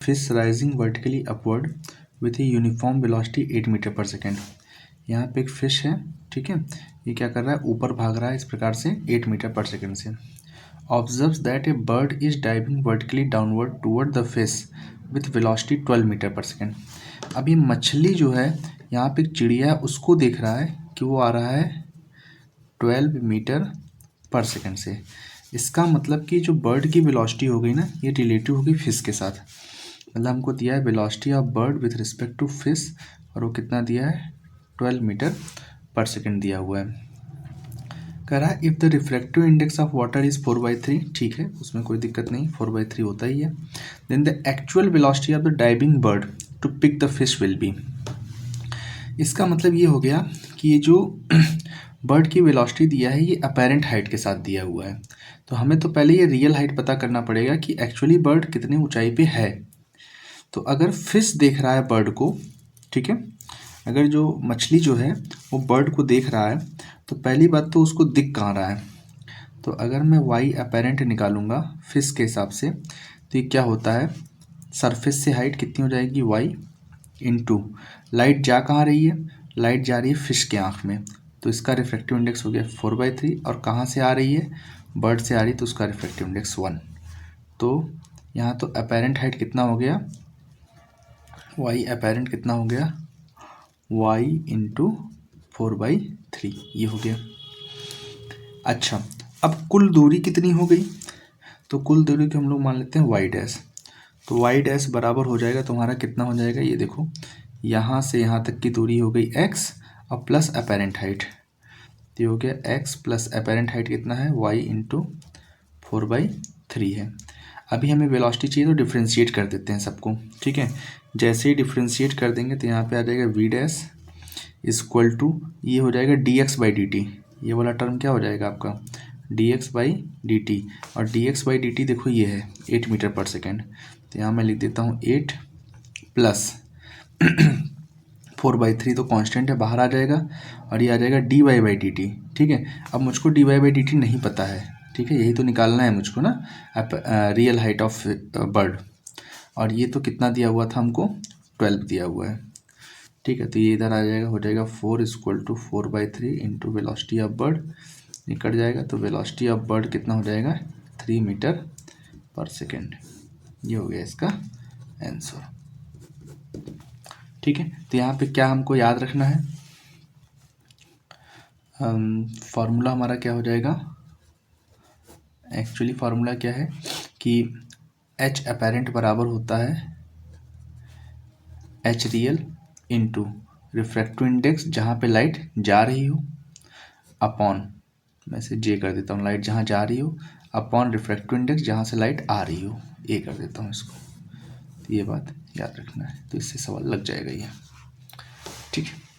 Fish rising vertically upward with a uniform velocity 8 metre per second. यहाँ पे एक fish है, ठीक है, ये क्या कर रहा है, ऊपर भाग रहा है इस प्रकार से 8 मीटर पर सेकेंड से। Observes that a bird is diving vertically downward toward the fish with velocity 12 metre per second. अब ये मछली जो है, यहाँ पे एक चिड़िया है, उसको देख रहा है कि वो आ रहा है 12 मीटर पर सेकेंड से। इसका मतलब कि जो बर्ड की वेलोसिटी हो गई ना, ये रिलेटिव होगी फिश के साथ। मतलब हमको दिया है velocity of bird with respect to fish, और वो कितना दिया है, 12 मीटर पर सेकेंड दिया हुआ है। कह रहा है if the refractive index of water is 4/3, ठीक है, उसमें कोई दिक्कत नहीं, 4/3 होता ही है। Then the actual velocity of the diving bird to pick the fish will be. इसका मतलब ये हो गया कि ये जो बर्ड की वेलोसिटी दिया है, ये अपेरेंट हाइट के साथ दिया हुआ है। तो हमें तो पहले ये रियल हाइट पता करना पड़ेगा कि एक्चुअली बर्ड कितनी ऊंचाई पे है। तो अगर फिश देख रहा है बर्ड को, ठीक है, अगर जो मछली जो है वो बर्ड को देख रहा है, तो पहली बात तो उसको दिख कहाँ रहा है। तो अगर मैं वाई अपेरेंट निकालूंगा फिश के हिसाब से, तो ये क्या होता है, सरफेस से हाइट कितनी हो जाएगी, वाई इंटू लाइट जा कहाँ रही है, लाइट जा रही है फिश के आँख में, तो इसका रिफ्रैक्टिव इंडेक्स हो गया 4/3। और कहाँ से आ रही है, बर्ड से आ रही है, तो उसका रिफ्रैक्टिव इंडेक्स 1। तो यहाँ तो अपेरेंट हाइट कितना हो गया, वाई अपेरेंट कितना हो गया, वाई इंटू 4/3, ये हो गया। अच्छा, अब कुल दूरी कितनी हो गई, तो कुल दूरी को हम लोग मान लेते हैं वाई डैश। तो वाई डैश बराबर हो जाएगा तुम्हारा कितना हो जाएगा, ये देखो, यहाँ से यहाँ तक की दूरी हो गई x और प्लस अपेरेंट हाइट, तो ये हो गया x प्लस अपेरेंट हाइट कितना है, y इंटू 4/3 है। अभी हमें वेलोसिटी चाहिए तो डिफ्रेंशिएट कर देते हैं सबको, ठीक है। जैसे ही डिफ्रेंशिएट कर देंगे तो यहाँ पे आ जाएगा v डैश इक्वल टू, ये हो जाएगा dx/dt, ये वाला टर्म क्या हो जाएगा आपका, dx/dt। और dx/dt देखो ये है 8 मीटर पर सेकेंड, तो यहाँ मैं लिख देता हूँ 8 प्लस 4/3, तो कांस्टेंट है, बाहर आ जाएगा, और ये आ जाएगा dy/dt, ठीक है। अब मुझको dy/dt नहीं पता है, ठीक है, यही तो निकालना है मुझको ना, रियल हाइट ऑफ बर्ड। और ये तो कितना दिया हुआ था हमको, 12 दिया हुआ है, ठीक है। तो ये इधर आ जाएगा, हो जाएगा 4 equal to 4/3 into velocity of bird, निकट जाएगा, तो वेलोसिटी ऑफ बर्ड कितना हो जाएगा, 3 मीटर पर सेकेंड। ये हो गया इसका आंसर, ठीक है। तो यहाँ पे क्या हमको याद रखना है, फार्मूला हमारा क्या हो जाएगा, एक्चुअली फार्मूला क्या है कि एच अपेरेंट बराबर होता है H real into refractive index जहाँ पे लाइट जा रही हो, अपॉन, मैं से जे कर देता हूँ, लाइट जहाँ जा रही हो, अपॉन रिफ्रैक्टिव इंडेक्स जहाँ से लाइट आ रही हो, ए कर देता हूँ इसको। तो ये बात याद रखना है, तो इससे सवाल लग जाएगा ये, ठीक है।